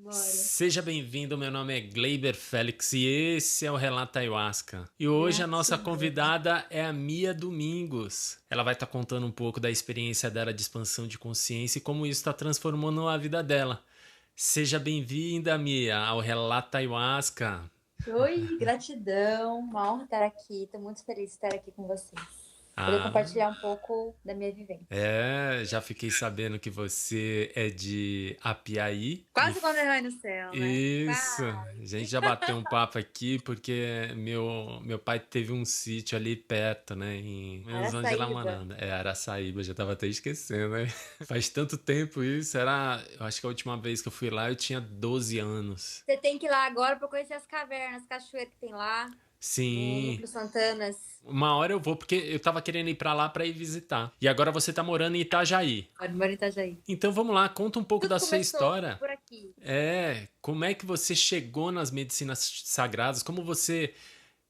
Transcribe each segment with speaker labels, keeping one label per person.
Speaker 1: Bora.
Speaker 2: Seja bem-vindo, meu nome é Gleiber Félix e esse é o Relato Ayahuasca. E hoje a nossa
Speaker 1: Gratidão.
Speaker 2: convidada é a Mia Domingos. Ela vai estar contando um pouco da experiência dela de expansão de consciência e como isso está transformando a vida dela. Seja bem-vinda, Mia, ao Relato Ayahuasca.
Speaker 1: Oi, gratidão. Uma honra estar aqui. Estou muito feliz de estar aqui com vocês. Poder
Speaker 2: Ah,
Speaker 1: compartilhar um pouco da minha vivência.
Speaker 2: já fiquei sabendo que você é de Apiaí e
Speaker 1: Quase conterrâneo no céu, né?
Speaker 2: isso, a
Speaker 1: Quase.
Speaker 2: gente já bateu um papo aqui porque meu pai teve um sítio ali perto, né, em menos onde ela
Speaker 1: Araçaíba.
Speaker 2: morando. É Araçaíba, já tava até esquecendo, né? Faz tanto tempo isso, eu acho que a última vez que eu fui lá eu tinha 12 anos.
Speaker 1: Você tem que ir lá agora para conhecer as cavernas, as cachoeiras que tem lá, no
Speaker 2: Sim,
Speaker 1: Núcleo Santanas.
Speaker 2: uma hora eu vou porque eu tava querendo ir pra lá pra ir visitar. E agora você tá morando em Itajaí.
Speaker 1: Moro em Itajaí.
Speaker 2: Então vamos lá, conta um pouco
Speaker 1: Tudo
Speaker 2: da sua
Speaker 1: começou
Speaker 2: história.
Speaker 1: por aqui.
Speaker 2: Como é que você chegou nas medicinas sagradas? Como você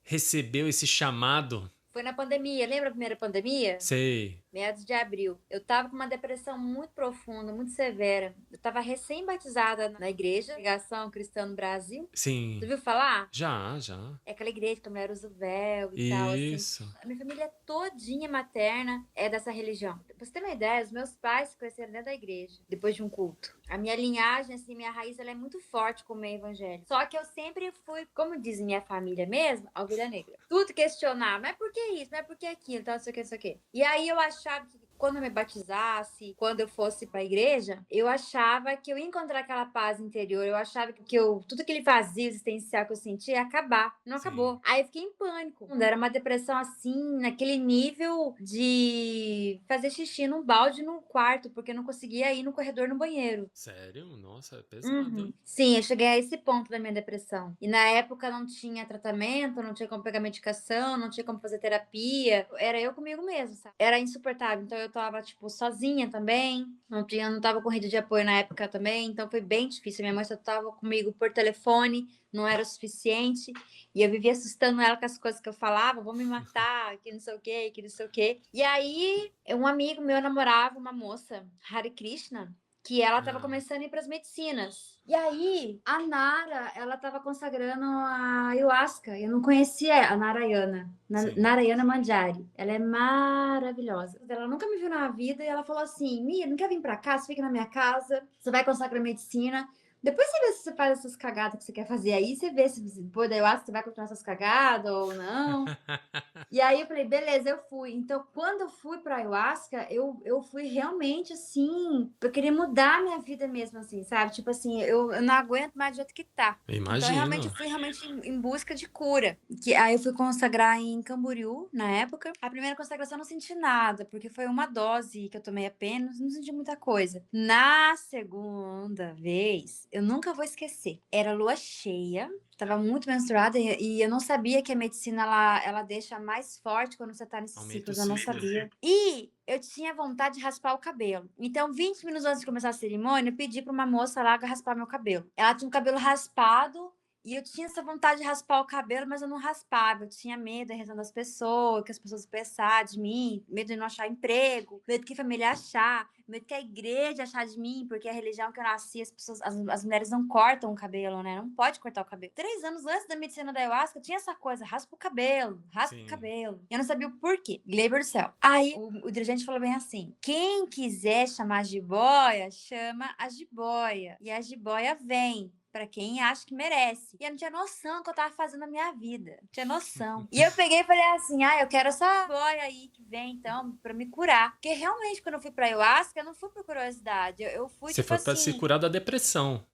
Speaker 2: recebeu esse chamado?
Speaker 1: Foi na pandemia. Lembra a primeira pandemia?
Speaker 2: Sei.
Speaker 1: Meados de abril. Eu tava com uma depressão muito profunda, muito severa. Eu tava recém-batizada na igreja, Ligação Cristã no Brasil. Você
Speaker 2: Sim.
Speaker 1: ouviu falar?
Speaker 2: Já, já.
Speaker 1: É aquela igreja que a mulher usa o véu e tal, assim.
Speaker 2: Isso.
Speaker 1: A minha família todinha materna é dessa religião. Pra você ter uma ideia, os meus pais se conheceram dentro da igreja, depois de um culto. A minha linhagem, assim, minha raiz, ela é muito forte com o meio evangélico. Só que eu sempre fui, como diz minha família mesmo, a ovelha negra. Tudo questionar, mas por que isso? Mas por que aquilo? Então, não sei o que, não sei o que. E aí eu achava que quando eu me batizasse, quando eu fosse pra igreja, eu achava que eu ia encontrar aquela paz interior. Eu achava que tudo aquele vazio existencial que eu sentia ia acabar. Não
Speaker 2: Sim.
Speaker 1: acabou. Aí eu fiquei em pânico. Era uma depressão assim, naquele nível de fazer xixi num balde no quarto, porque eu não conseguia ir no corredor no banheiro.
Speaker 2: Sério? Nossa, é pesado,
Speaker 1: Uhum.
Speaker 2: hein?
Speaker 1: Sim, eu cheguei a esse ponto da minha depressão. E na época não tinha tratamento, não tinha como pegar medicação, não tinha como fazer terapia. Era eu comigo mesmo, sabe? Era insuportável. Então eu tava, tipo, sozinha também. Não tava com rede de apoio na época também. Então foi bem difícil. Minha mãe só tava comigo por telefone, não era o suficiente. E eu vivia assustando ela com as coisas que eu falava: vou me matar, que não sei o quê, que não sei o quê. E aí, um amigo meu namorava uma moça, Hare Krishna, que ela estava
Speaker 2: Ah,
Speaker 1: começando a ir para as medicinas. E aí, a Nara, ela estava consagrando a ayahuasca. Eu não conhecia a Narayana,
Speaker 2: sim.
Speaker 1: Narayana Mandjari. Ela é maravilhosa. Ela nunca me viu na vida e ela falou assim: Mia, não quer vir para cá? Você fica na minha casa, você vai consagrar medicina. Depois você vê se você faz essas cagadas que você quer fazer aí, você vê se depois da ayahuasca você vai continuar essas cagadas ou não. E aí eu falei, beleza, eu fui. Então, quando eu fui pra ayahuasca, eu fui realmente assim, eu queria mudar a minha vida mesmo, assim, sabe? Tipo assim, eu não aguento mais do jeito que tá. Então, eu realmente
Speaker 2: Imagino.
Speaker 1: fui realmente em busca de cura. Aí eu fui consagrar em Camboriú, na época. A primeira consagração eu não senti nada, porque foi uma dose que eu tomei apenas, não senti muita coisa. Na segunda vez, eu nunca vou esquecer. Era lua cheia, tava muito menstruada e eu não sabia que a medicina ela deixa mais forte quando você tá nesses
Speaker 2: Aumenta o
Speaker 1: ciclos, eu não
Speaker 2: ciclo.
Speaker 1: sabia. E eu tinha vontade de raspar o cabelo. Então, 20 minutos antes de começar a cerimônia, eu pedi pra uma moça lá raspar meu cabelo. Ela tinha o cabelo raspado e eu tinha essa vontade de raspar o cabelo, mas eu não raspava. Eu tinha medo da reação das pessoas, que as pessoas pensassem de mim, medo de não achar emprego, medo que a família achar, medo que a igreja achar de mim, porque a religião que eu nasci, as mulheres não cortam o cabelo, né? Não pode cortar o cabelo. 3 anos antes da medicina da ayahuasca, tinha essa coisa, raspa o cabelo, raspa o
Speaker 2: Sim.
Speaker 1: cabelo. Eu não sabia o porquê. Gleiber do céu. Aí o dirigente falou bem assim: quem quiser chamar a jiboia, chama a jiboia. E a jiboia vem pra quem acha que merece. E eu não tinha noção do que eu tava fazendo na minha vida. Não tinha noção. E eu peguei e falei assim: eu quero essa boia aí que vem, então, pra me curar. Porque realmente, quando eu fui pra ayahuasca, eu não fui por curiosidade. Eu fui,
Speaker 2: Você
Speaker 1: tipo
Speaker 2: foi pra se
Speaker 1: assim.
Speaker 2: curar da depressão.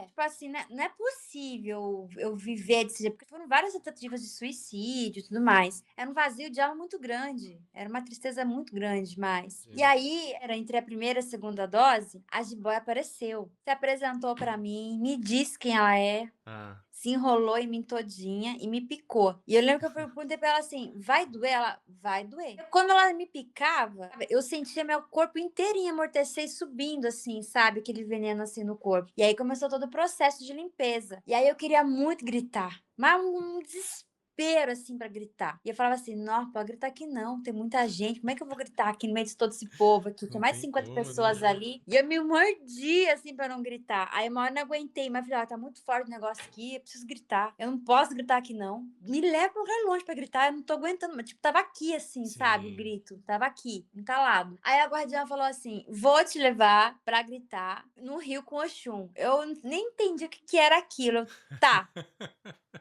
Speaker 1: Tipo assim, não é possível eu viver desse jeito, porque foram várias tentativas de suicídio e tudo mais. Era um vazio de alma muito grande, era uma tristeza muito grande demais. E
Speaker 2: Sim.
Speaker 1: aí, era entre a primeira e a segunda dose, a jiboia apareceu, se apresentou pra mim, me disse quem ela é,
Speaker 2: Ah,
Speaker 1: se enrolou em mim todinha e me picou. E eu lembro que eu perguntei pra ela assim: vai doer? Ela, vai doer. Quando ela me picava, eu sentia meu corpo inteirinho amortecer e subindo, assim, sabe? Aquele veneno assim no corpo. E aí começou todo o processo de limpeza. E aí eu queria muito gritar, mas um desespero. desespero, assim, pra gritar. E eu falava assim, não, pode gritar aqui não, tem muita gente, como é que eu vou gritar aqui no meio de todo esse povo aqui? Tinha
Speaker 2: Não
Speaker 1: mais de
Speaker 2: tem
Speaker 1: 50
Speaker 2: como, né?
Speaker 1: pessoas ali. E eu me mordia, assim, pra não gritar. Aí uma hora eu não aguentei, mas falei, tá muito forte o negócio aqui, eu preciso gritar. Eu não posso gritar aqui não. Me leva pra um lugar longe pra gritar, eu não tô aguentando. Mas, tipo, tava aqui, assim, sabe, o
Speaker 2: Sim.
Speaker 1: grito. Tava aqui, entalado. Aí a guardiã falou assim, vou te levar pra gritar no rio com Oxum. Eu nem entendi o que que era aquilo. Tá.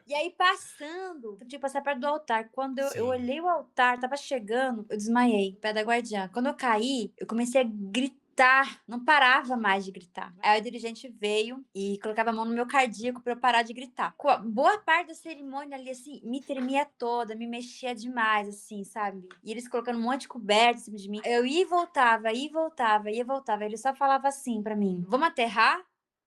Speaker 1: E aí, passando, eu tinha que passar perto do altar. Quando eu
Speaker 2: Sim.
Speaker 1: olhei o altar, tava chegando, eu desmaiei, pé da guardiã. Quando eu caí, eu comecei a gritar, não parava mais de gritar. Aí o dirigente veio e colocava a mão no meu cardíaco pra eu parar de gritar. Boa parte da cerimônia ali, assim, me tremia toda, me mexia demais, assim, sabe? E eles colocando um monte de coberta em cima de mim. Eu ia e voltava, ia e voltava, ia e voltava. Ele só falava assim pra mim: vamos aterrar?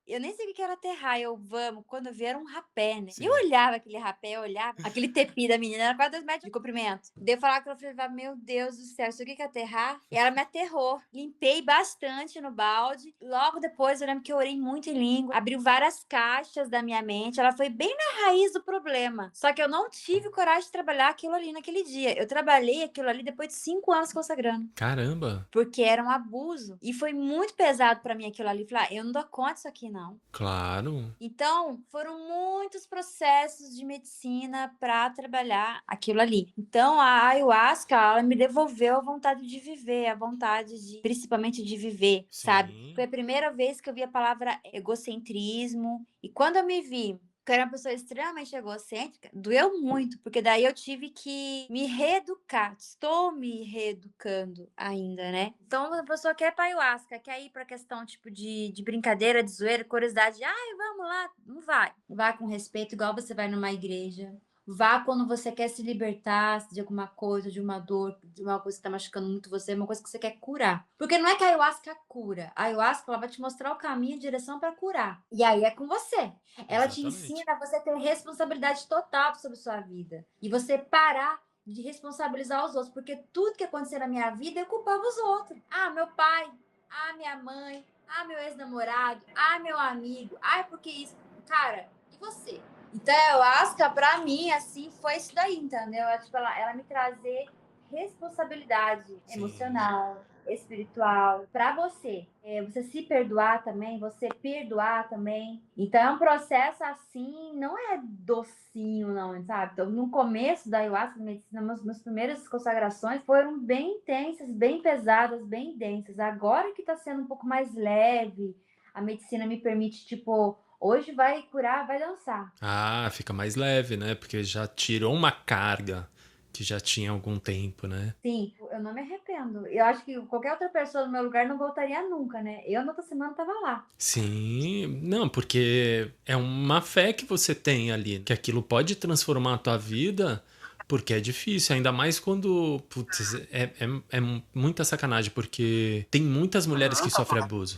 Speaker 1: Eu nem sei o que era aterrar, eu vamos. Quando eu vi, era um rapé, né? E eu
Speaker 2: Sim.
Speaker 1: olhava aquele rapé, eu olhava. Aquele tepi da menina era quase 2 metros de comprimento. Daí eu falava que eu falei, meu Deus do céu, isso aqui que é aterrar? E ela me aterrou. Limpei bastante no balde. Logo depois, eu lembro que eu orei muito em língua. Abriu várias caixas da minha mente. Ela foi bem na raiz do problema. Só que eu não tive coragem de trabalhar aquilo ali naquele dia. Eu trabalhei aquilo ali depois de 5 anos consagrando.
Speaker 2: Caramba.
Speaker 1: Porque era um abuso. E foi muito pesado pra mim aquilo ali. Falei, eu não dou conta disso aqui, não.
Speaker 2: Claro.
Speaker 1: Então, foram muitos processos de medicina para trabalhar aquilo ali. Então, a ayahuasca, ela me devolveu a vontade de viver, a vontade de, principalmente de viver, sabe? Foi
Speaker 2: Sim.
Speaker 1: a primeira vez que eu vi a palavra egocentrismo. E quando eu me vi que eu era uma pessoa extremamente egocêntrica, doeu muito, porque daí eu tive que me reeducar. Estou me reeducando ainda, né? Então, a pessoa quer ir pra ayahuasca, quer ir pra questão, tipo, de brincadeira, de zoeira, curiosidade. Ai, vamos lá. Não vai. Vá com respeito, igual você vai numa igreja. Vá quando você quer se libertar de alguma coisa, de uma dor, de uma coisa que tá machucando muito você, uma coisa que você quer curar. Porque não é que a ayahuasca cura. A ayahuasca, ela vai te mostrar o caminho, a direção para curar. E aí é com você. Ela te
Speaker 2: Exatamente.
Speaker 1: ensina a você ter responsabilidade total sobre sua vida. E você parar de responsabilizar os outros. Porque tudo que acontecer na minha vida eu culpava os outros. Ah, meu pai. Ah, minha mãe. Ah, meu ex-namorado. Ah, meu amigo. Ah, porque isso. Cara, e você? Então, a ayahuasca, pra mim, assim, foi isso daí, entendeu? Tipo, ela me trazer responsabilidade
Speaker 2: Sim.
Speaker 1: emocional, espiritual, pra você. Você se perdoar também, você perdoar também. Então, é um processo, assim, não é docinho, não, sabe? Então, no começo da ayahuasca, da medicina, meus primeiras consagrações foram bem intensas, bem pesadas, bem densas. Agora que tá sendo um pouco mais leve, a medicina me permite, tipo, hoje vai curar, vai dançar.
Speaker 2: Ah, fica mais leve, né? Porque já tirou uma carga que já tinha algum tempo, né?
Speaker 1: Sim, eu não me arrependo. Eu acho que qualquer outra pessoa no meu lugar não voltaria nunca, né? Eu, na outra semana, tava lá.
Speaker 2: Sim, não, porque é uma fé que você tem ali, que aquilo pode transformar a tua vida, porque é difícil, ainda mais quando, putz, é muita sacanagem, porque tem muitas mulheres que sofrem abuso.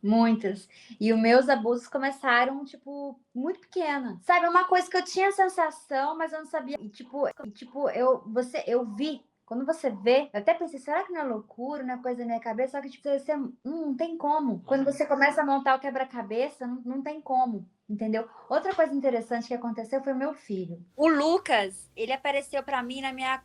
Speaker 1: Muitas. E os meus abusos começaram, tipo, muito pequena. Sabe, uma coisa que eu tinha sensação, mas eu não sabia. E tipo, eu vi. Quando você vê, eu até pensei, será que não é loucura, não é coisa da minha cabeça? Só que, tipo, você, não tem como. Quando você começa a montar o quebra-cabeça, não tem como. Entendeu? Outra coisa interessante que aconteceu foi meu filho. O Lucas, ele apareceu pra mim na minha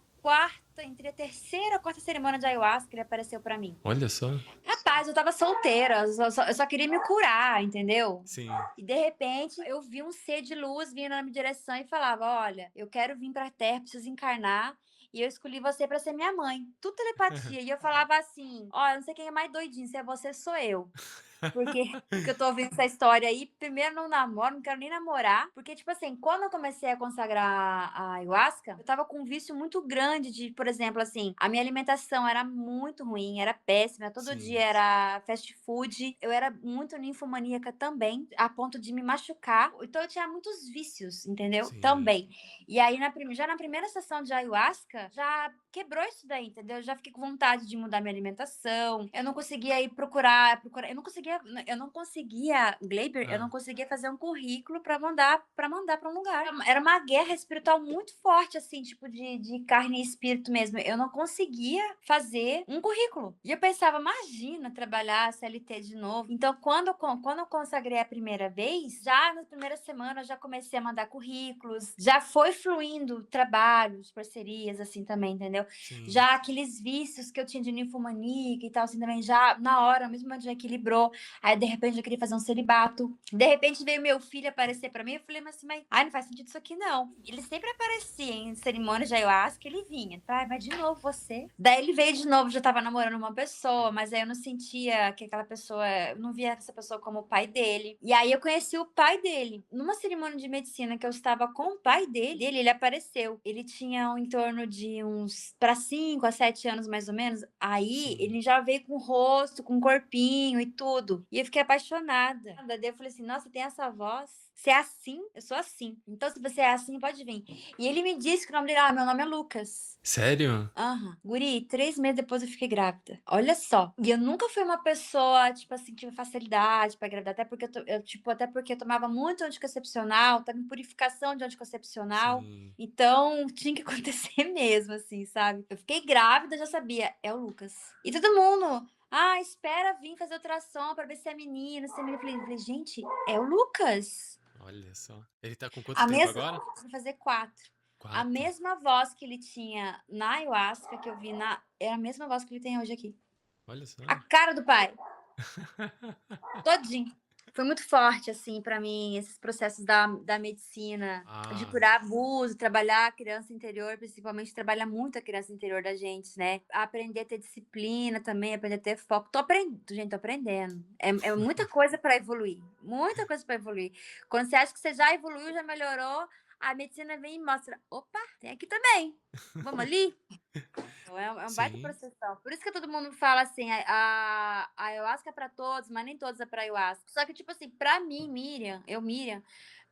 Speaker 1: entre a terceira e a quarta cerimônia de ayahuasca, ele apareceu pra mim.
Speaker 2: Olha só.
Speaker 1: Rapaz, eu tava solteira, eu só queria me curar, entendeu?
Speaker 2: Sim.
Speaker 1: E de repente eu vi um ser de luz vindo na minha direção e falava: Olha, eu quero vir pra Terra, preciso encarnar. E eu escolhi você pra ser minha mãe. Tudo telepatia. E eu falava assim: Olha, não sei quem é mais doidinho, se é você, sou eu. Porque eu tô ouvindo essa história aí. Primeiro, não namoro, não quero nem namorar. Porque, tipo assim, quando eu comecei a consagrar a ayahuasca, eu tava com um vício muito grande de, por exemplo, assim, a minha alimentação era muito ruim, era péssima. Todo dia
Speaker 2: Sim.
Speaker 1: era fast food. Eu era muito ninfomaníaca também, a ponto de me machucar. Então, eu tinha muitos vícios, entendeu?
Speaker 2: Sim.
Speaker 1: Também. E aí, já na primeira sessão de ayahuasca, já quebrou isso daí, entendeu? Eu já fiquei com vontade de mudar minha alimentação. Eu não conseguia ir procurar. Eu não conseguia, Gleiber, eu não
Speaker 2: Ah,
Speaker 1: conseguia fazer um currículo para mandar para um lugar. Era uma guerra espiritual muito forte, assim, tipo de carne e espírito mesmo, eu não conseguia fazer um currículo. E eu pensava, imagina trabalhar CLT de novo. Então, quando eu consagrei a primeira vez, já na primeira semana eu já comecei a mandar currículos, já foi fluindo trabalhos, parcerias, assim também, entendeu?
Speaker 2: Sim.
Speaker 1: Já aqueles vícios que eu tinha de ninfomaníaca e tal, assim também, já na hora, mesmo já equilibrou. Aí, de repente, eu queria fazer um celibato. De repente, veio meu filho aparecer pra mim. Eu falei, mas assim, ai, não faz sentido isso aqui, não. Ele sempre aparecia em cerimônias de ayahuasca, ele vinha. Ai, vai de novo você. Daí ele veio de novo, já tava namorando uma pessoa, mas aí eu não sentia que aquela pessoa, eu não via essa pessoa como o pai dele. E aí eu conheci o pai dele. Numa cerimônia de medicina que eu estava com o pai dele, ele apareceu. Ele tinha em torno de uns para 5 a 7 anos mais ou menos. Aí
Speaker 2: Sim.
Speaker 1: ele já veio com o rosto, com o corpinho e tudo. E eu fiquei apaixonada. Daí eu falei assim: nossa, tem essa voz. Você é assim? Eu sou assim. Então, se você é assim, pode vir. E ele me disse que o nome dele, meu nome é Lucas.
Speaker 2: Sério?
Speaker 1: Aham. Guri, 3 meses depois eu fiquei grávida. Olha só. E eu nunca fui uma pessoa, tipo assim, que tive facilidade pra engravidar. Até porque eu tomava muito anticoncepcional, tava em purificação de anticoncepcional.
Speaker 2: Sim.
Speaker 1: Então, tinha que acontecer mesmo, assim, sabe? Eu fiquei grávida, já sabia, é o Lucas. E todo mundo, espera vir fazer ultrassom pra ver se é menino, se é menino. Eu falei, gente, é o Lucas.
Speaker 2: Olha só. Ele tá com quanto
Speaker 1: A
Speaker 2: tempo
Speaker 1: mesma.
Speaker 2: agora?
Speaker 1: Vou fazer 4. A
Speaker 2: 4.
Speaker 1: mesma voz que ele tinha na ayahuasca que eu vi é a mesma voz que ele tem hoje aqui.
Speaker 2: Olha só.
Speaker 1: A cara do pai, todinho. Foi muito forte, assim, pra mim, esses processos da medicina, de
Speaker 2: Ah,
Speaker 1: curar abuso, trabalhar a criança interior, principalmente trabalhar muito a criança interior da gente, né? Aprender a ter disciplina também, aprender a ter foco. Tô aprendendo, gente, tô aprendendo. É muita coisa pra evoluir, muita coisa pra evoluir. Quando você acha que você já evoluiu, já melhorou, a medicina vem e mostra, opa, tem aqui também. Vamos ali? É um baita
Speaker 2: sim.
Speaker 1: processão. Por isso que todo mundo fala assim, a ayahuasca é pra todos, mas nem todos é pra ayahuasca. Só que, tipo assim, pra mim, Miriam,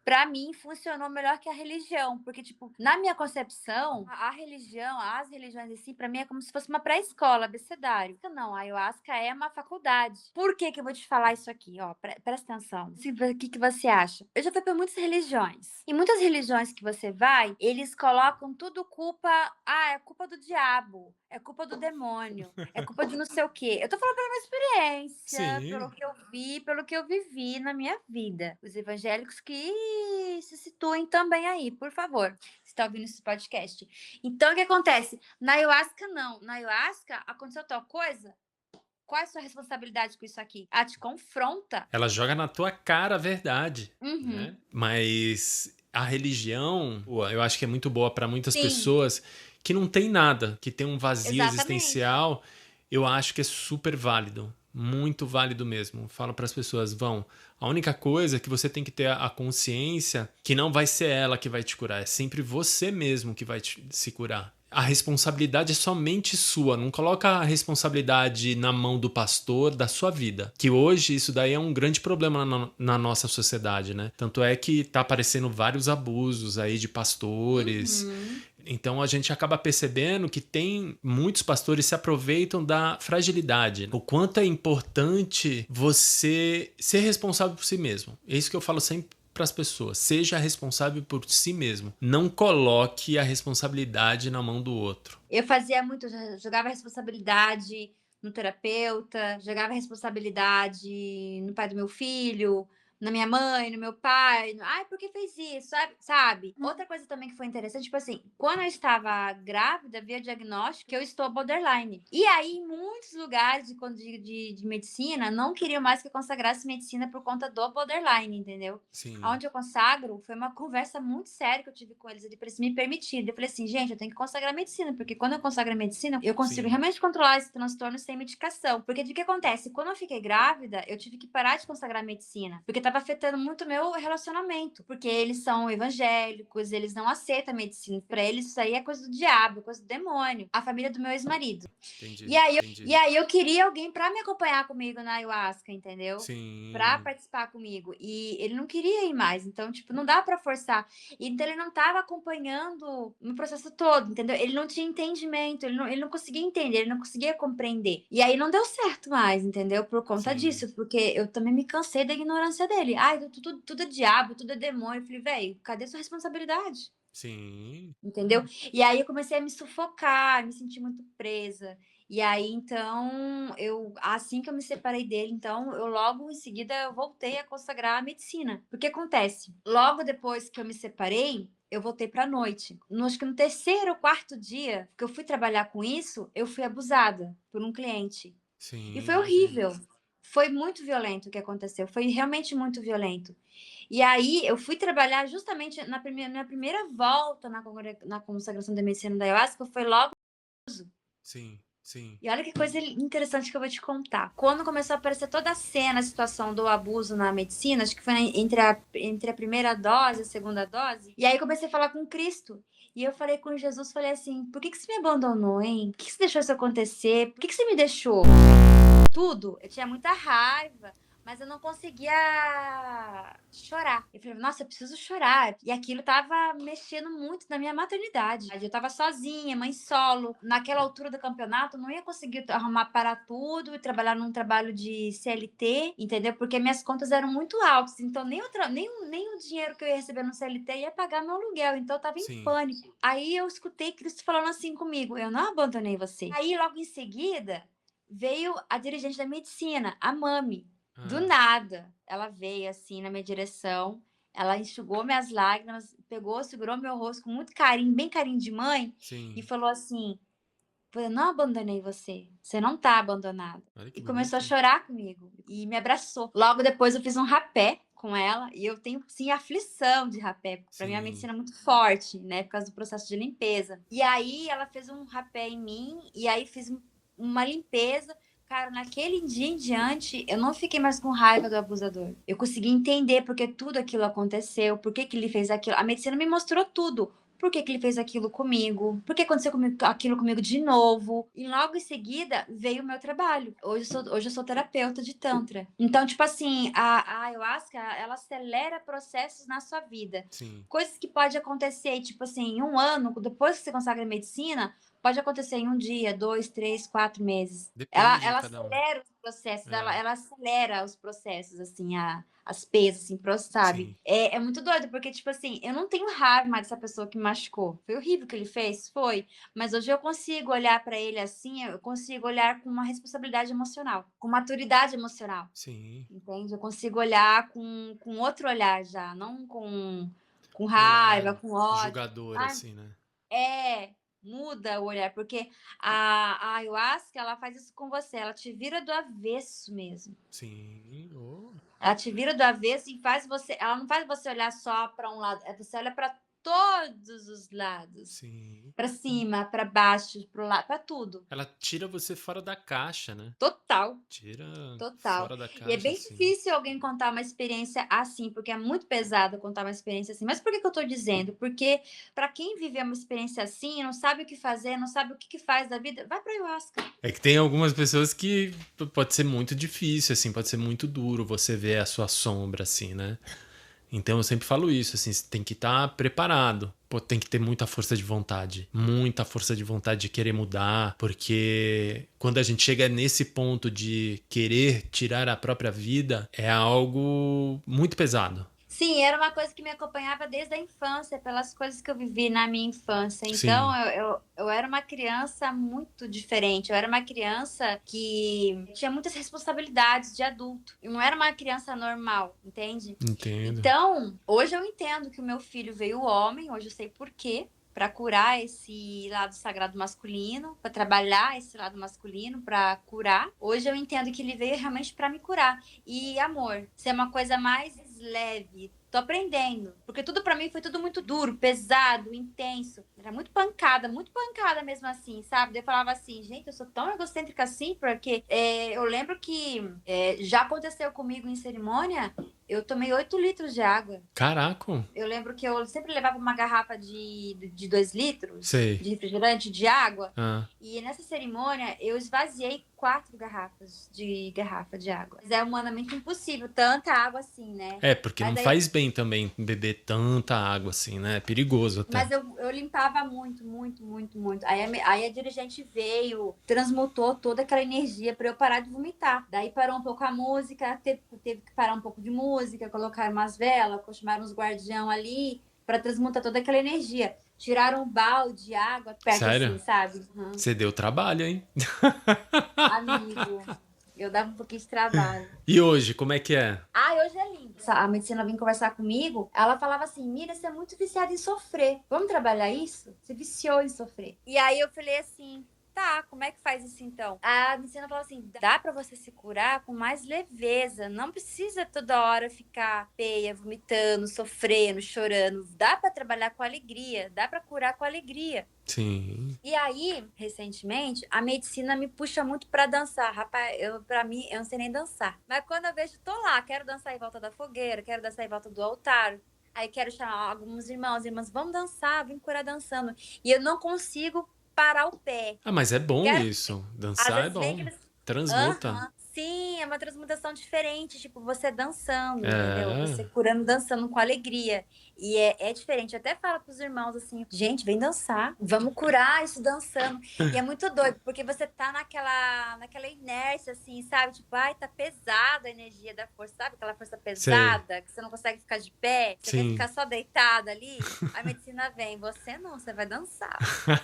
Speaker 1: pra mim funcionou melhor que a religião. Porque, tipo, na minha concepção, a religião, as religiões assim, pra mim é como se fosse uma pré-escola, abecedário. Não, a ayahuasca é uma faculdade. Por que que eu vou te falar isso aqui? Ó, presta atenção. O que que você acha? Eu já fui pra muitas religiões. E muitas religiões que você vai, eles colocam tudo culpa. É culpa do diabo. É culpa do demônio. É culpa de não sei o quê. Eu tô falando pela minha experiência, pelo
Speaker 2: Sim.
Speaker 1: que eu vi, pelo que eu vivi na minha vida. Os evangélicos que se situem também aí, por favor. Se tá ouvindo esse podcast. Então, o que acontece? Na ayahuasca, não. Na ayahuasca, aconteceu tal coisa? Qual é a sua responsabilidade com isso aqui? Ela te confronta.
Speaker 2: Ela joga na tua cara a verdade,
Speaker 1: Uhum.
Speaker 2: né? Mas a religião, pô, eu acho que é muito boa para muitas
Speaker 1: Sim,
Speaker 2: pessoas que não tem nada, que tem um vazio
Speaker 1: exatamente.
Speaker 2: existencial. Eu acho que é super válido, muito válido mesmo. Falo para as pessoas, vão. A única coisa é que você tem que ter a consciência que não vai ser ela que vai te curar, é sempre você mesmo que vai se curar. A responsabilidade é somente sua, não coloca a responsabilidade na mão do pastor da sua vida. Que hoje isso daí é um grande problema na nossa sociedade, né? Tanto é que tá aparecendo vários abusos aí de pastores.
Speaker 1: Uhum.
Speaker 2: Então a gente acaba percebendo que tem muitos pastores se aproveitam da fragilidade. O quanto é importante você ser responsável por si mesmo. É isso que eu falo sempre para as pessoas. Seja responsável por si mesmo. Não coloque a responsabilidade na mão do outro.
Speaker 1: Eu fazia muito, jogava responsabilidade no terapeuta, jogava responsabilidade no pai do meu filho, na minha mãe, no meu pai. Ai, por que fez isso? Sabe? Outra coisa também que foi interessante, tipo assim, quando eu estava grávida, veio o diagnóstico que eu estou borderline. E aí, em muitos lugares de medicina, não queriam mais que eu consagrasse medicina por conta do borderline, entendeu?
Speaker 2: Sim,
Speaker 1: Onde eu consagro, foi uma conversa muito séria que eu tive com eles ali para eles me permitirem. Eu falei assim, gente, eu tenho que consagrar medicina, porque quando eu consagro a medicina, eu consigo
Speaker 2: sim,
Speaker 1: realmente controlar esse transtorno sem medicação. Porque o que acontece? Quando eu fiquei grávida, eu tive que parar de consagrar medicina, porque estava afetando muito o meu relacionamento. Porque eles são evangélicos, eles não aceitam a medicina. Para eles, isso aí é coisa do diabo, é coisa do demônio. A família do meu ex-marido.
Speaker 2: entendi,
Speaker 1: E aí,
Speaker 2: entendi.
Speaker 1: e aí eu queria alguém para me acompanhar comigo na ayahuasca, entendeu? Pra
Speaker 2: Sim,
Speaker 1: participar comigo. E ele não queria ir mais. Então, tipo, não dá pra forçar. Então, ele não tava acompanhando no processo todo, entendeu? Ele não tinha entendimento, ele não conseguia entender, ele não conseguia compreender. E aí não deu certo mais, entendeu? Por conta
Speaker 2: sim.
Speaker 1: disso, porque eu também me cansei da ignorância dele. Ai, tudo é diabo, tudo é demônio. Eu falei, velho, cadê sua responsabilidade?
Speaker 2: Sim.
Speaker 1: Entendeu? E aí eu comecei a me sufocar, me sentir muito presa. E aí, então, assim que eu me separei dele, então, eu logo em seguida eu voltei a consagrar a medicina. Porque acontece, logo depois que eu me separei, eu voltei para a noite. Acho que no terceiro ou quarto dia que eu fui trabalhar com isso, eu fui abusada por um cliente.
Speaker 2: Sim,
Speaker 1: E foi
Speaker 2: imagino.
Speaker 1: horrível. Foi muito violento o que aconteceu. Foi realmente muito violento. E aí eu fui trabalhar justamente minha primeira volta na consagração da medicina da ayahuasca foi logo.
Speaker 2: Sim, sim.
Speaker 1: E olha que coisa interessante que eu vou te contar. Quando começou a aparecer toda a cena, a situação do abuso na medicina, acho que foi entre a primeira dose e a segunda dose, e aí comecei a falar com Cristo. E eu falei com Jesus, falei assim, por que você me abandonou, hein? Por que você deixou isso acontecer? Por que você me deixou? Tudo. Eu tinha muita raiva, mas eu não conseguia chorar. Eu falei, nossa, eu preciso chorar. E aquilo tava mexendo muito na minha maternidade. Eu tava sozinha, mãe solo. Naquela altura do campeonato, não ia conseguir arrumar para tudo e trabalhar num trabalho de CLT, entendeu? Porque minhas contas eram muito altas. Então, nem o dinheiro que eu ia receber no CLT ia pagar meu aluguel. Então, eu tava em
Speaker 2: Sim.
Speaker 1: pânico. Aí eu escutei Cristo falando assim comigo: eu não abandonei você. Aí, logo em seguida, veio a dirigente da medicina, a Mami. Do
Speaker 2: Ah,
Speaker 1: nada, ela veio assim na minha direção, ela enxugou minhas lágrimas, pegou, segurou meu rosto com muito carinho, bem carinho de mãe, e
Speaker 2: sim.
Speaker 1: falou assim: eu não abandonei você, você não tá abandonada.
Speaker 2: Olha que
Speaker 1: E começou a
Speaker 2: bonito.
Speaker 1: chorar comigo e me abraçou. Logo depois eu fiz um rapé com ela e eu tenho sim aflição de rapé, porque para mim a
Speaker 2: Sim.
Speaker 1: medicina é muito forte, né, por causa do processo de limpeza. E aí ela fez um rapé em mim e aí fiz uma limpeza. Cara, naquele dia em diante, eu não fiquei mais com raiva do abusador. Eu consegui entender porque tudo aquilo aconteceu, por que que ele fez aquilo. A medicina me mostrou tudo. Por que que ele fez aquilo comigo? Por que aconteceu aquilo comigo de novo? E logo em seguida veio o meu trabalho. Hoje eu sou terapeuta de Tantra. Então, tipo assim, a ayahuasca, ela acelera processos na sua vida.
Speaker 2: Sim.
Speaker 1: Coisas que pode acontecer, tipo assim, em um ano, depois que você consagra a medicina, pode acontecer em um dia, 2, 3, 4 meses.
Speaker 2: Depende de
Speaker 1: Ela
Speaker 2: cada um.
Speaker 1: acelera os processos,
Speaker 2: É,
Speaker 1: ela acelera os processos, assim, as pesas, assim, sabe?
Speaker 2: sim.
Speaker 1: É muito doido, porque, tipo assim, eu não tenho raiva mais dessa pessoa que me machucou. Foi horrível o que ele fez? Foi. Mas hoje eu consigo olhar pra ele assim, eu consigo olhar com uma responsabilidade emocional, com maturidade emocional,
Speaker 2: Sim.
Speaker 1: entende? Eu consigo olhar com outro olhar já, não com
Speaker 2: Um olhar
Speaker 1: raiva, com ódio.
Speaker 2: julgador,
Speaker 1: Ah,
Speaker 2: assim, né?
Speaker 1: muda o olhar, porque a ayahuasca, ela faz isso com você, ela te vira do avesso mesmo.
Speaker 2: Sim. Oh,
Speaker 1: Ela te vira do avesso e faz você. Ela não faz você olhar só para um lado, você olha para todos os lados.
Speaker 2: sim.
Speaker 1: Para cima, para baixo, para o lado, para tudo.
Speaker 2: Ela tira você fora da caixa, né?
Speaker 1: Total,
Speaker 2: Tira
Speaker 1: total.
Speaker 2: fora da
Speaker 1: E é
Speaker 2: caixa,
Speaker 1: bem
Speaker 2: assim.
Speaker 1: difícil alguém contar uma experiência assim, porque é muito pesado contar uma experiência assim. Mas por que eu tô dizendo? Porque para quem vive uma experiência assim, não sabe o que fazer, não sabe o que faz da vida, vai para ayahuasca.
Speaker 2: É que tem algumas pessoas que pode ser muito difícil, assim, pode ser muito duro você ver a sua sombra, assim, né? Então eu sempre falo isso, assim, você tem que estar preparado. Pô, tem que ter muita força de vontade de querer mudar, porque quando a gente chega nesse ponto de querer tirar a própria vida, é algo muito pesado.
Speaker 1: Sim, era uma coisa que me acompanhava desde a infância, pelas coisas que eu vivi na minha infância. Então,
Speaker 2: Sim,
Speaker 1: eu era uma criança muito diferente. Eu era uma criança que tinha muitas responsabilidades de adulto. Eu não era uma criança normal, entende?
Speaker 2: entendo.
Speaker 1: Então, hoje eu entendo que o meu filho veio homem, hoje eu sei por quê. Para curar esse lado sagrado masculino, para trabalhar esse lado masculino, para curar. Hoje eu entendo que ele veio realmente para me curar. E amor, ser uma coisa mais leve. Tô aprendendo, porque tudo para mim foi tudo muito duro, pesado, intenso. Era muito pancada mesmo assim, sabe? Daí eu falava assim, gente, eu sou tão egocêntrica assim, porque eu lembro que já aconteceu comigo em cerimônia, eu tomei 8 litros de água.
Speaker 2: Caraca,
Speaker 1: Eu lembro que eu sempre levava uma garrafa de 2 litros
Speaker 2: sei.
Speaker 1: de refrigerante, de água.
Speaker 2: Ah,
Speaker 1: E nessa cerimônia, eu esvaziei 4 garrafas de garrafa de água. Mas é humanamente impossível, tanta água assim, né?
Speaker 2: é, porque
Speaker 1: Mas
Speaker 2: não
Speaker 1: aí,
Speaker 2: faz bem também beber tanta água assim, né? É perigoso até.
Speaker 1: mas eu limpava muito, muito, muito, muito. Aí a dirigente veio, transmutou toda aquela energia para eu parar de vomitar. Daí parou um pouco a música, teve que parar um pouco de música, colocar umas velas, chamaram uns guardião ali. pra transmutar toda aquela energia. Tiraram um balde de água perto
Speaker 2: Sério?
Speaker 1: assim, sabe? Uhum.
Speaker 2: Você deu trabalho, hein?
Speaker 1: Amigo, eu dava um pouquinho de trabalho.
Speaker 2: E hoje, como é que é?
Speaker 1: Hoje é lindo. A medicina vinha conversar comigo, ela falava assim, Mira, você é muito viciada em sofrer. Vamos trabalhar isso? Você viciou em sofrer. E aí eu falei assim, tá, como é que faz isso então? A medicina falou assim, dá pra você se curar com mais leveza, não precisa toda hora ficar feia, vomitando, sofrendo, chorando. Dá pra trabalhar com alegria, dá pra curar com alegria.
Speaker 2: Sim.
Speaker 1: E aí, recentemente, a medicina me puxa muito pra dançar. Rapaz, pra mim, eu não sei nem dançar. Mas quando eu vejo, tô lá, quero dançar em volta da fogueira, quero dançar em volta do altar. Aí quero chamar alguns irmãos e irmãs, vamos dançar, vem curar dançando. E eu não consigo parar o pé.
Speaker 2: Ah, mas é bom
Speaker 1: Quero...
Speaker 2: isso.
Speaker 1: Às
Speaker 2: Dançar é
Speaker 1: vezes vem
Speaker 2: bom.
Speaker 1: aqueles...
Speaker 2: Transmuta.
Speaker 1: Aham. Sim, é uma transmutação diferente, tipo, você dançando, entendeu?
Speaker 2: É.
Speaker 1: Você curando, dançando com alegria. E é diferente. Eu até falo pros irmãos assim, gente, vem dançar, vamos curar isso dançando. E é muito doido, porque você tá naquela inércia, assim, sabe? Tipo, ai, tá pesada a energia da força, sabe? Aquela força
Speaker 2: Sei.
Speaker 1: pesada, que você não consegue ficar de pé, você quer
Speaker 2: Sim.
Speaker 1: ficar só deitada ali. A medicina vem, você não, você vai dançar.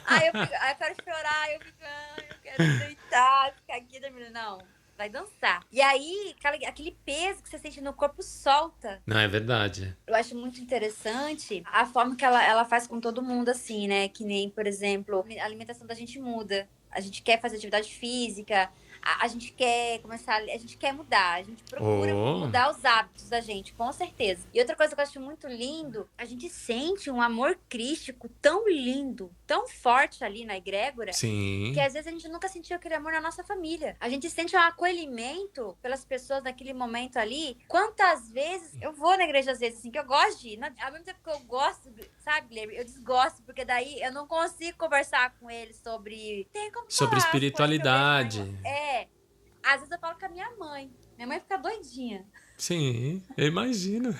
Speaker 1: Aí eu quero chorar, eu fico, ai, eu quero deitar, ficar aqui dormindo. Não, vai dançar. E aí, aquele peso que você sente no corpo solta.
Speaker 2: Não, é verdade.
Speaker 1: Eu acho muito interessante a forma que ela faz com todo mundo, assim, né? Que nem, por exemplo, a alimentação da gente muda. A gente quer fazer atividade física, a gente quer começar, a gente quer mudar, a gente procura
Speaker 2: Oh.
Speaker 1: mudar os hábitos da gente, com certeza. E outra coisa que eu acho muito lindo, a gente sente um amor crístico tão lindo, tão forte ali na egrégora,
Speaker 2: Sim.
Speaker 1: que às vezes a gente nunca sentiu aquele amor na nossa família. A gente sente um acolhimento pelas pessoas naquele momento ali. Quantas vezes eu vou na igreja, às vezes, assim, que eu gosto de ir. Ao mesmo tempo que eu gosto, sabe, Guilherme? Eu desgosto, porque daí eu não consigo conversar com eles sobre... Tem como
Speaker 2: Sobre
Speaker 1: falar as coisas que eu
Speaker 2: espiritualidade.
Speaker 1: vejo às vezes eu falo com a minha mãe. Minha mãe fica doidinha.
Speaker 2: Sim, eu imagino.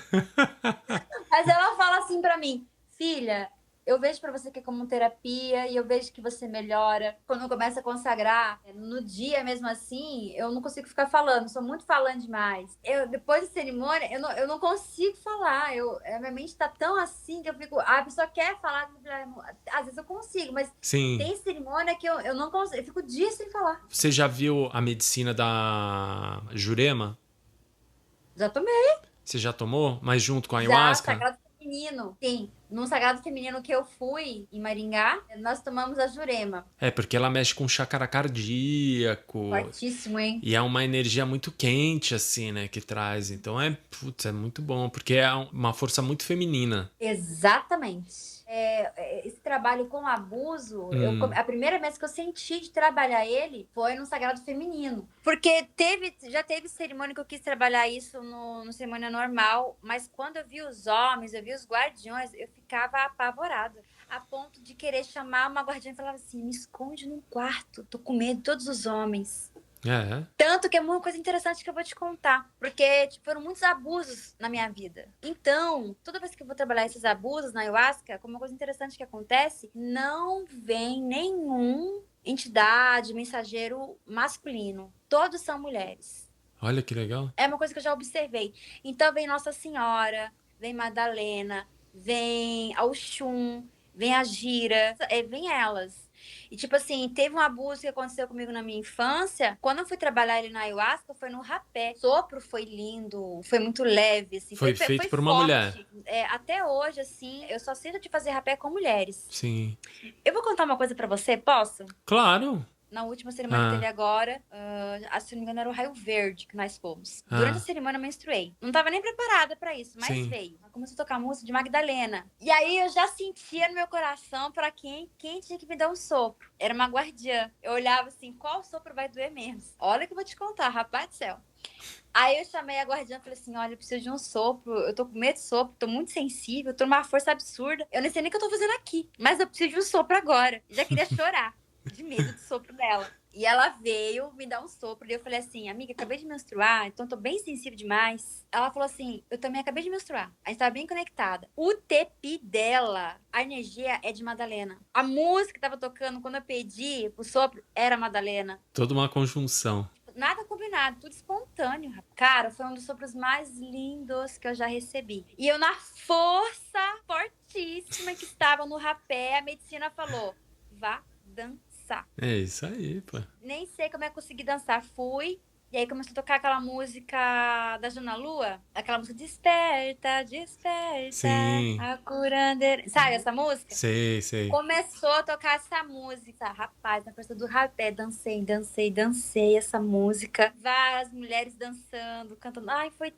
Speaker 1: Mas ela fala assim pra mim, filha, eu vejo pra você que é como terapia e eu vejo que você melhora. Quando começa a consagrar, no dia mesmo assim, eu não consigo ficar falando, sou muito falando demais. Depois da cerimônia, eu não consigo falar. A minha mente tá tão assim que eu fico. A pessoa quer falar, às vezes eu consigo, mas
Speaker 2: Sim.
Speaker 1: tem cerimônia que eu não consigo, eu fico dias sem falar.
Speaker 2: Você já viu a medicina da Jurema?
Speaker 1: Já tomei.
Speaker 2: Você já tomou? Mas junto com a
Speaker 1: Já,
Speaker 2: ayahuasca?
Speaker 1: Sagrado Feminino. Sim, no Sagrado Feminino que eu fui, em Maringá, nós tomamos a Jurema.
Speaker 2: É, porque ela mexe com chácara cardíaco.
Speaker 1: Fortíssimo, hein?
Speaker 2: E é uma energia muito quente, assim, né, que traz. Então é muito bom, porque é uma força muito feminina.
Speaker 1: Exatamente. Esse trabalho com abuso, a primeira vez que eu senti de trabalhar ele foi no Sagrado Feminino. Porque já teve cerimônia que eu quis trabalhar isso no cerimônia normal, mas quando eu vi os homens, eu vi os guardiões, eu ficava apavorada. A ponto de querer chamar uma guardiã e falava assim, me esconde num quarto, tô com medo de todos os homens.
Speaker 2: É.
Speaker 1: Tanto que é uma coisa interessante que eu vou te contar. Porque foram muitos abusos na minha vida. Então, toda vez que eu vou trabalhar esses abusos na ayahuasca, como uma coisa interessante que acontece, não vem nenhum entidade, mensageiro masculino. Todos são mulheres.
Speaker 2: Olha que legal.
Speaker 1: É uma coisa que eu já observei. Então, vem Nossa Senhora, vem Madalena, vem a Oxum, vem a Gira, vem elas. E, tipo assim, teve um abuso que aconteceu comigo na minha infância. Quando eu fui trabalhar ele na ayahuasca, foi no rapé. O sopro foi lindo, foi muito leve, assim.
Speaker 2: Foi feito por uma
Speaker 1: forte.
Speaker 2: mulher.
Speaker 1: Até hoje, assim, eu só sinto de fazer rapé com mulheres.
Speaker 2: Sim.
Speaker 1: Eu vou contar uma coisa pra você, posso?
Speaker 2: Claro.
Speaker 1: Na última cerimônia que teve agora, se não me engano, era o raio verde que nós fomos. Durante a cerimônia eu menstruei. Não tava nem preparada pra isso, mas veio. Começou a tocar música de Magdalena. E aí eu já sentia no meu coração pra quem tinha que me dar um sopro. Era uma guardiã. Eu olhava assim, qual sopro vai doer menos? Olha que eu vou te contar, rapaz do céu. Aí eu chamei a guardiã e falei assim, olha, eu preciso de um sopro, eu tô com medo de sopro, tô muito sensível, tô numa força absurda. Eu nem sei nem o que eu tô fazendo aqui, mas eu preciso de um sopro agora. Já queria chorar. De medo do sopro dela. E ela veio me dar um sopro. E eu falei assim, amiga, acabei de menstruar, então tô bem sensível demais. Ela falou assim, eu também acabei de menstruar. A gente tava bem conectada. O tepi dela, a energia é de Madalena. A música que tava tocando quando eu pedi o sopro era Madalena.
Speaker 2: Toda uma conjunção.
Speaker 1: Nada combinado, tudo espontâneo. Cara, foi um dos sopros mais lindos que eu já recebi. E eu na força, fortíssima certíssima que estava no rapé, a medicina falou, vá dançar.
Speaker 2: É isso aí, pô.
Speaker 1: Nem sei como é que consegui dançar. Fui. E aí começou a tocar aquela música da Jana Lua. Aquela música Desperta, desperta,
Speaker 2: Sim,
Speaker 1: a curandeira. Sabe essa música?
Speaker 2: sei.
Speaker 1: Começou a tocar essa música. Rapaz, na festa do rapé, dancei essa música. Várias mulheres dançando, cantando. Ai, foi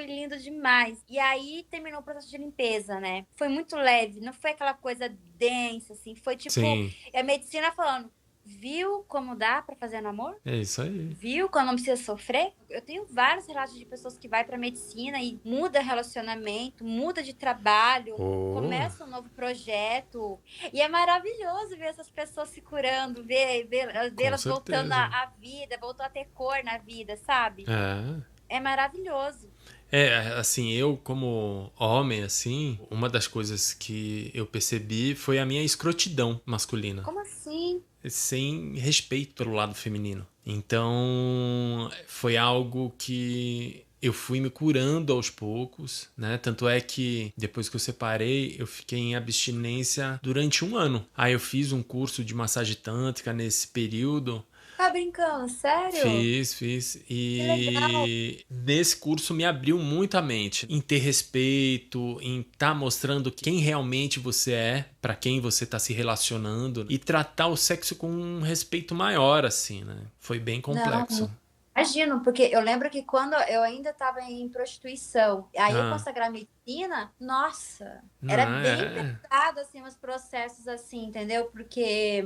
Speaker 1: lindo demais. E aí terminou o processo de limpeza, né? Foi muito leve, não foi aquela coisa densa, assim. Foi tipo,
Speaker 2: Sim,
Speaker 1: a medicina falando, viu como dá pra fazer no amor?
Speaker 2: é isso aí.
Speaker 1: Viu quando não precisa sofrer? Eu tenho vários relatos de pessoas que vai pra medicina e muda relacionamento, muda de trabalho,
Speaker 2: Oh,
Speaker 1: começa um novo projeto. E é maravilhoso ver essas pessoas se curando, ver
Speaker 2: com
Speaker 1: elas voltando
Speaker 2: certeza.
Speaker 1: à vida, voltou a ter cor na vida, sabe?
Speaker 2: É.
Speaker 1: É maravilhoso.
Speaker 2: É, assim, eu como homem, assim, uma das coisas que eu percebi foi a minha escrotidão masculina.
Speaker 1: Como assim?
Speaker 2: Sem respeito pelo lado feminino. Então, foi algo que eu fui me curando aos poucos, né? Tanto é que depois que eu separei, eu fiquei em abstinência durante 1 ano. Aí eu fiz um curso de massagem tântrica nesse período.
Speaker 1: Tá brincando? Sério?
Speaker 2: Fiz.
Speaker 1: Que legal.
Speaker 2: E nesse curso me abriu muito a mente em ter respeito, em estar mostrando quem realmente você é, para quem você tá se relacionando e tratar o sexo com um respeito maior, assim, né? Foi bem
Speaker 1: Não,
Speaker 2: complexo.
Speaker 1: imagino, porque eu lembro que quando eu ainda estava em prostituição, aí eu
Speaker 2: Ah,
Speaker 1: consagrar medicina, nossa, era
Speaker 2: não,
Speaker 1: bem
Speaker 2: é.
Speaker 1: pesado, assim, os processos, assim, entendeu? Porque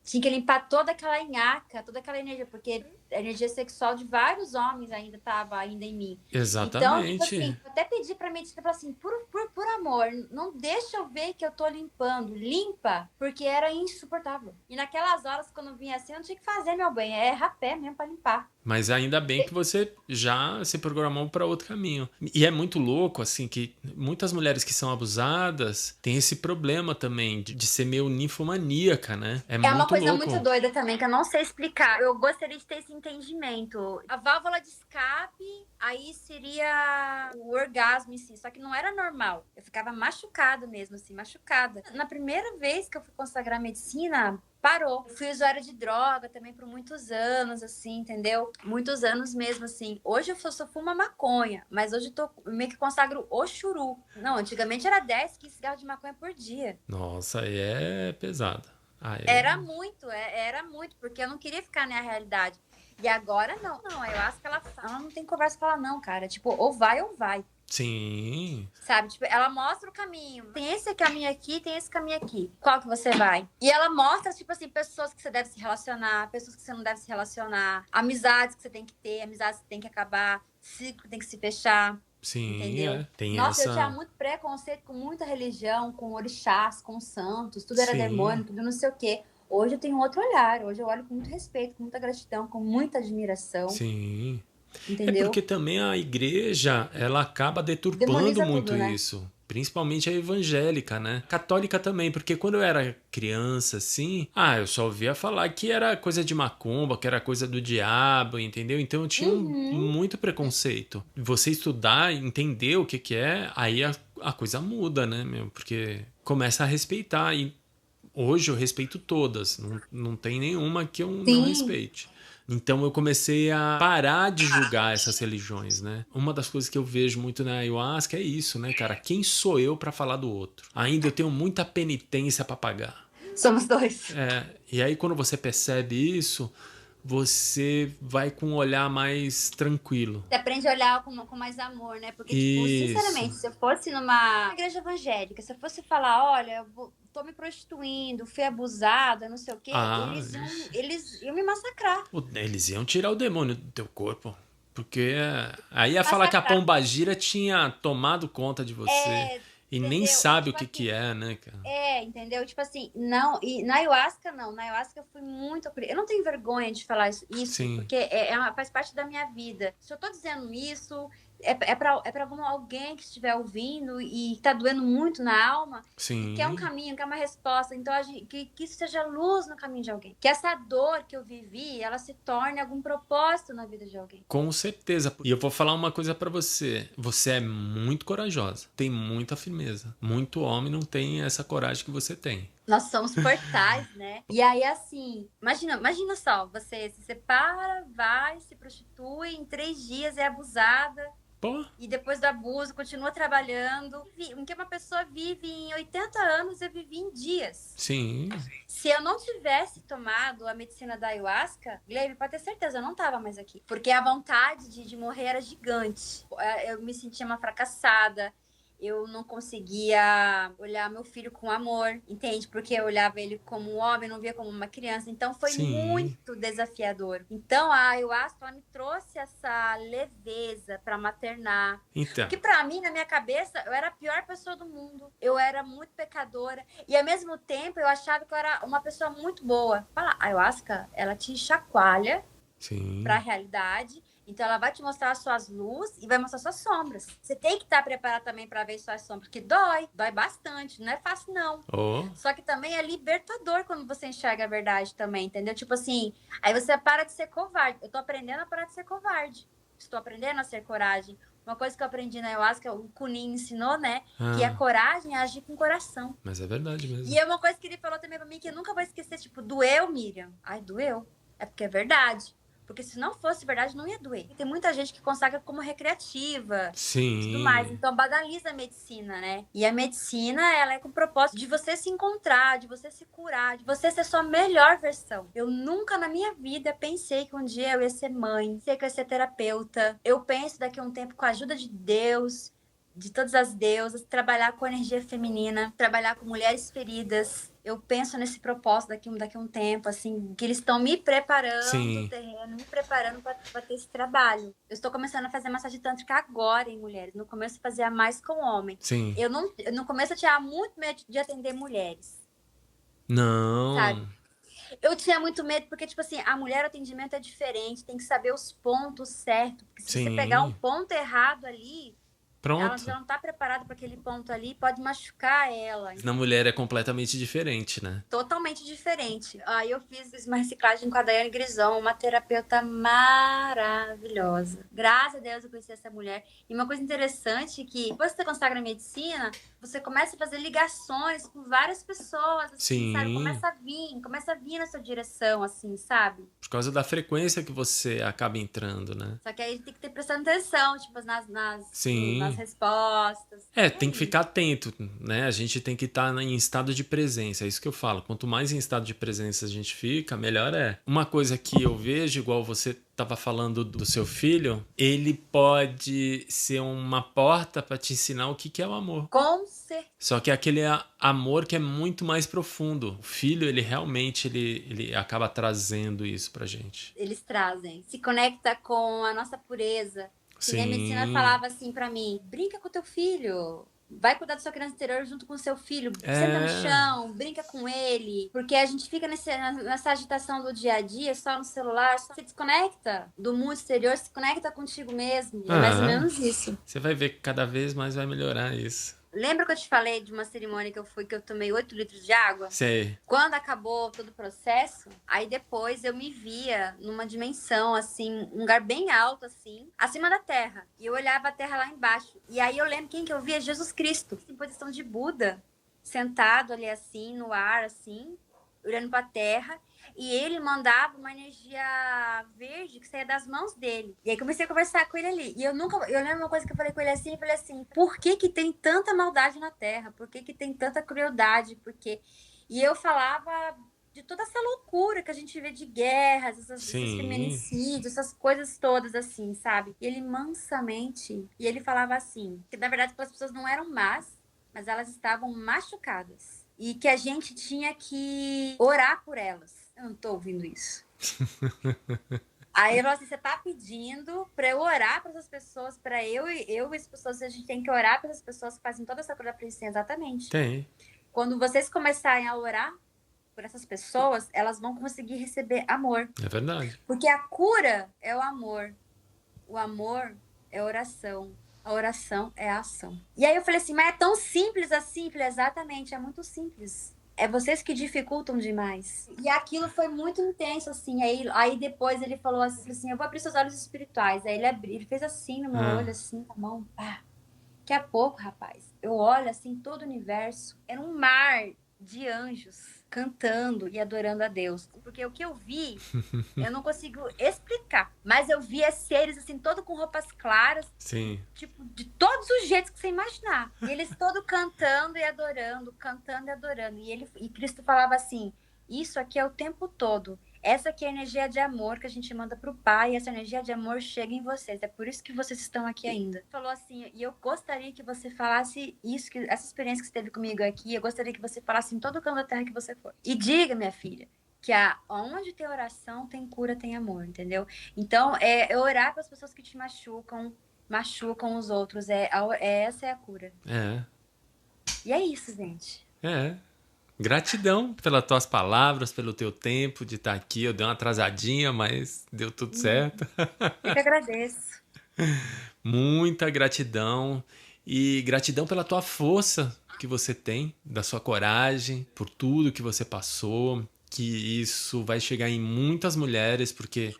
Speaker 1: tinha que limpar toda aquela nhaca, toda aquela energia, porque a energia sexual de vários homens ainda estava ainda em mim. Então, tipo
Speaker 2: Exatamente.
Speaker 1: assim, eu até pedi pra medicina, falar assim, por amor, não deixa eu ver que eu tô limpando, limpa, porque era insuportável. E naquelas horas, quando vinha assim, eu não tinha que fazer meu banho, é rapé mesmo pra limpar.
Speaker 2: Mas ainda bem que você já se programou para outro caminho. E é muito louco, assim, que muitas mulheres que são abusadas têm esse problema também de ser meio ninfomaníaca, né? É
Speaker 1: É uma
Speaker 2: muito
Speaker 1: coisa muito
Speaker 2: louco.
Speaker 1: doida também, que eu não sei explicar. Eu gostaria de ter esse entendimento. A válvula de escape, aí seria o orgasmo em si, só que não era normal. Eu ficava machucada mesmo, assim, machucada. Na primeira vez que eu fui consagrar medicina, parou. Eu fui usuária de droga também por muitos anos, assim, entendeu? Muitos anos mesmo, assim. Hoje eu só fumo maconha, mas hoje eu meio que consagro o churu. Não, antigamente era 10, 15 cigarros de maconha por dia.
Speaker 2: Nossa, aí é pesado.
Speaker 1: Era muito, porque eu não queria ficar na realidade. E agora não, eu acho que ela não tem conversa com ela não, cara. Tipo, ou vai,
Speaker 2: Sim,
Speaker 1: sabe? Tipo, ela mostra o caminho. Tem esse caminho aqui, tem esse caminho aqui. Qual que você vai? E ela mostra, tipo assim, pessoas que você deve se relacionar, pessoas que você não deve se relacionar, amizades que você tem que ter, amizades que tem que acabar, ciclo que tem que se fechar.
Speaker 2: sim,
Speaker 1: Entendeu?
Speaker 2: é. Tem
Speaker 1: Nossa, eu tinha
Speaker 2: essa.
Speaker 1: muito preconceito com muita religião, com orixás, com santos, tudo era
Speaker 2: Sim.
Speaker 1: demônio, tudo não sei o quê. Hoje eu tenho outro olhar, hoje eu olho com muito respeito, com muita gratidão, com muita admiração,
Speaker 2: Sim. É porque
Speaker 1: entendeu?
Speaker 2: também a igreja, ela acaba deturpando
Speaker 1: Demoniza
Speaker 2: muito
Speaker 1: tudo, né?
Speaker 2: isso. Principalmente a evangélica, né? Católica também, porque quando eu era criança, assim, eu só ouvia falar que era coisa de macumba, que era coisa do diabo, entendeu? Então eu tinha
Speaker 1: Uhum.
Speaker 2: muito preconceito. Você estudar, entender o que é, aí a coisa muda, né, meu? Porque começa a respeitar. E hoje eu respeito todas, não tem nenhuma que eu não
Speaker 1: Sim,
Speaker 2: respeite. Então eu comecei a parar de julgar essas religiões, né? Uma das coisas que eu vejo muito na ayahuasca é isso, né, cara? Quem sou eu para falar do outro? Ainda eu tenho muita penitência para pagar.
Speaker 1: somos dois.
Speaker 2: E aí quando você percebe isso, você vai com um olhar mais tranquilo.
Speaker 1: Você aprende a olhar com mais amor, né? Porque, tipo,
Speaker 2: Isso.
Speaker 1: sinceramente, se eu fosse numa igreja evangélica, se eu fosse falar, olha, tô me prostituindo, fui abusada, não sei o quê,
Speaker 2: Vixe.
Speaker 1: eles iam me massacrar.
Speaker 2: Eles iam tirar o demônio do teu corpo. Porque aí ia falar que a
Speaker 1: Massacrar.
Speaker 2: pombagira tinha tomado conta de você.
Speaker 1: É,
Speaker 2: E nem
Speaker 1: entendeu? E,
Speaker 2: sabe o
Speaker 1: tipo
Speaker 2: que
Speaker 1: assim,
Speaker 2: é, né, cara?
Speaker 1: entendeu? Tipo assim, não, e na ayahuasca não, na ayahuasca eu fui muito. Eu não tenho vergonha de falar isso
Speaker 2: Sim,
Speaker 1: porque faz parte da minha vida. Se eu tô dizendo isso, É pra alguém que estiver ouvindo e tá doendo muito na alma e quer um
Speaker 2: Sim.
Speaker 1: caminho, quer uma resposta. Então, que isso seja luz no caminho de alguém. Que essa dor que eu vivi, ela se torne algum propósito na vida de alguém.
Speaker 2: Com certeza. E eu vou falar uma coisa pra você. Você é muito corajosa. Tem muita firmeza. Muito homem não tem essa coragem que você tem.
Speaker 1: Nós somos portais, né? E aí, assim, imagina só, você se separa, vai, se prostitui, em 3 dias é abusada.
Speaker 2: Pô,
Speaker 1: E depois do abuso, continua trabalhando. O que uma pessoa vive em 80 anos, eu vivi em dias.
Speaker 2: sim.
Speaker 1: Se eu não tivesse tomado a medicina da ayahuasca, Glebe, pode ter certeza, eu não tava mais aqui. Porque a vontade de morrer era gigante. Eu me sentia uma fracassada. Eu não conseguia olhar meu filho com amor, entende? Porque eu olhava ele como um homem, não via como uma criança. Então foi
Speaker 2: Sim.
Speaker 1: muito desafiador. Então a ayahuasca ela me trouxe essa leveza para maternar.
Speaker 2: Então,
Speaker 1: Porque para mim, na minha cabeça, eu era a pior pessoa do mundo. Eu era muito pecadora. E ao mesmo tempo, eu achava que eu era uma pessoa muito boa. Fala, a ayahuasca, ela te chacoalha
Speaker 2: sim.
Speaker 1: para a realidade. Então, ela vai te mostrar as suas luzes e vai mostrar suas sombras. Você tem que estar preparado também para ver suas sombras, porque dói bastante, não é fácil, não.
Speaker 2: Oh,
Speaker 1: Só que também é libertador quando você enxerga a verdade também, entendeu? Tipo assim, aí você para de ser covarde. Eu tô aprendendo a parar de ser covarde. Estou aprendendo a ser coragem. Uma coisa que eu aprendi na ayahuasca, o Kunin ensinou, né? Que a coragem é agir com o coração.
Speaker 2: mas é verdade mesmo.
Speaker 1: E é uma coisa que ele falou também pra mim que eu nunca vou esquecer, tipo, doeu, Miriam. Ai, doeu. É porque é verdade. Porque se não fosse verdade, não ia doer. Tem muita gente que consagra como recreativa e tudo mais.
Speaker 2: Sim.
Speaker 1: Então, banaliza a medicina, né? E a medicina, ela é com o propósito de você se encontrar, de você se curar, de você ser sua melhor versão. Eu nunca na minha vida pensei que um dia eu ia ser mãe, sei que eu ia ser terapeuta. Eu penso daqui a um tempo, com a ajuda de Deus, de todas as deusas, trabalhar com energia feminina, trabalhar com mulheres feridas. Eu penso nesse propósito daqui a um tempo, assim, que eles estão me preparando o terreno, me preparando para ter esse trabalho. Eu estou começando a fazer massagem tântrica agora em mulheres. No começo eu fazia mais com homens.
Speaker 2: Sim.
Speaker 1: No começo eu tinha muito medo de atender mulheres.
Speaker 2: Não.
Speaker 1: Sabe? Eu tinha muito medo, porque, tipo assim, a mulher, o atendimento é diferente, tem que saber os pontos certos. Porque se você pegar um ponto errado ali,
Speaker 2: pronto.
Speaker 1: Ela já não tá preparada para aquele ponto ali, pode machucar ela.
Speaker 2: Na mulher é completamente diferente, né?
Speaker 1: Totalmente diferente. Aí eu fiz uma reciclagem com a Daiane Grison, uma terapeuta maravilhosa. Graças a Deus eu conheci essa mulher. E uma coisa interessante é que depois que você consagra a medicina, você começa a fazer ligações com várias pessoas, assim, sabe? Começa a vir na sua direção, assim, sabe?
Speaker 2: Por causa da frequência que você acaba entrando, né?
Speaker 1: Só que aí tem que ter prestando atenção, tipo, nas respostas.
Speaker 2: Tem que ficar atento, né? A gente tem que estar em estado de presença, é isso que eu falo. Quanto mais em estado de presença a gente fica, melhor é. Uma coisa que eu vejo, igual você estava falando do seu filho, ele pode ser uma porta para te ensinar o que é o amor.
Speaker 1: Com certeza.
Speaker 2: Só que aquele amor que é muito mais profundo. O filho, ele realmente ele acaba trazendo isso pra gente.
Speaker 1: Eles trazem. Se conecta com a nossa pureza. Que a medicina falava assim pra mim: brinca com teu filho. Vai cuidar da sua criança interior junto com o seu filho. Senta no chão, brinca com ele. Porque a gente fica nessa agitação do dia a dia, só no celular, só se desconecta do mundo exterior, se conecta contigo mesmo. É mais ou menos isso.
Speaker 2: Você vai ver que cada vez mais vai melhorar isso.
Speaker 1: Lembra que eu te falei de uma cerimônia que eu fui, que eu tomei 8 litros de água?
Speaker 2: Sei.
Speaker 1: Quando acabou todo o processo, aí depois eu me via numa dimensão, assim, um lugar bem alto, assim, acima da terra. E eu olhava a terra lá embaixo. E aí eu lembro quem que eu via? Jesus Cristo, em posição de Buda, sentado ali assim, no ar, assim, olhando pra terra. E ele mandava uma energia verde que saía das mãos dele. E aí comecei a conversar com ele ali. E eu lembro uma coisa que eu falei com ele assim, eu falei assim, por que tem tanta maldade na Terra? Por que tem tanta crueldade? E eu falava de toda essa loucura que a gente vê de guerras, esses feminicídios, essas coisas todas assim, sabe? E ele mansamente, e ele falava assim, que na verdade as pessoas não eram más, mas elas estavam machucadas. E que a gente tinha que orar por elas. Eu não tô ouvindo isso. Aí ele falou assim, você tá pedindo pra eu orar pra essas pessoas, pra eu e as pessoas, a gente tem que orar pra essas pessoas que fazem toda essa cura pra isso. Exatamente.
Speaker 2: Tem.
Speaker 1: Quando vocês começarem a orar por essas pessoas, elas vão conseguir receber amor.
Speaker 2: É verdade.
Speaker 1: Porque a cura é o amor. O amor É oração. A oração é a ação. E aí eu falei assim, mas é tão simples assim? Falei, exatamente, é muito simples. É vocês que dificultam demais. E aquilo foi muito intenso, assim. Aí depois ele falou assim, eu vou abrir seus olhos espirituais. Aí ele abriu, ele fez assim no meu olho, assim, com a mão. Pá. Daqui a pouco, rapaz, eu olho assim, todo o universo. Era um mar de anjos cantando e adorando a Deus. Porque o que eu vi, eu não consigo explicar. Mas eu via seres, assim, todo com roupas claras,
Speaker 2: Sim.
Speaker 1: tipo, de todos os jeitos que você imaginar. E eles todo cantando e adorando, cantando e adorando. E Cristo falava assim: isso aqui é o tempo todo. Essa aqui é a energia de amor que a gente manda pro Pai, e essa energia de amor chega em vocês. É por isso que vocês estão aqui ainda. Falou assim, e eu gostaria que você falasse isso, que essa experiência que você teve comigo aqui, eu gostaria que você falasse em todo o canto da terra que você for. E diga, minha filha, que onde tem oração, tem cura, tem amor, entendeu? Então, é orar para as pessoas que te machucam os outros. Essa é a cura.
Speaker 2: É.
Speaker 1: E é isso, gente.
Speaker 2: É. Gratidão pelas tuas palavras, pelo teu tempo de estar aqui. Eu dei uma atrasadinha, mas deu tudo certo.
Speaker 1: Eu que agradeço.
Speaker 2: Muita gratidão. E gratidão pela tua força que você tem, da sua coragem, por tudo que você passou. Que isso vai chegar em muitas mulheres, porque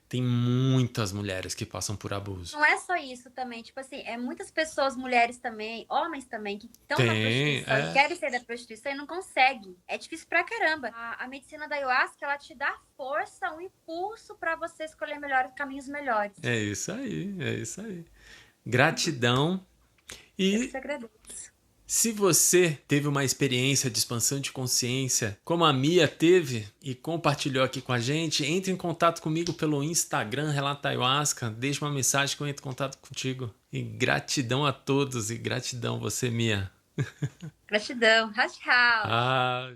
Speaker 2: tem muitas mulheres que passam por abuso.
Speaker 1: Não é só isso também, tipo assim, muitas pessoas, mulheres também, homens também, que estão na prostituição e querem sair da prostituição e não conseguem. É difícil pra caramba. A medicina da ayahuasca, ela te dá força, um impulso pra você escolher caminhos melhores.
Speaker 2: É isso aí, é isso aí. Gratidão.
Speaker 1: Eu que
Speaker 2: E
Speaker 1: te agradeço.
Speaker 2: se você teve uma experiência de expansão de consciência, como a Mia teve e compartilhou aqui com a gente, entre em contato comigo pelo Instagram, Relata Ayahuasca, deixa uma mensagem que eu entro em contato contigo. E gratidão a todos e gratidão você, Mia.
Speaker 1: Gratidão. Tchau, tchau.
Speaker 2: Ah.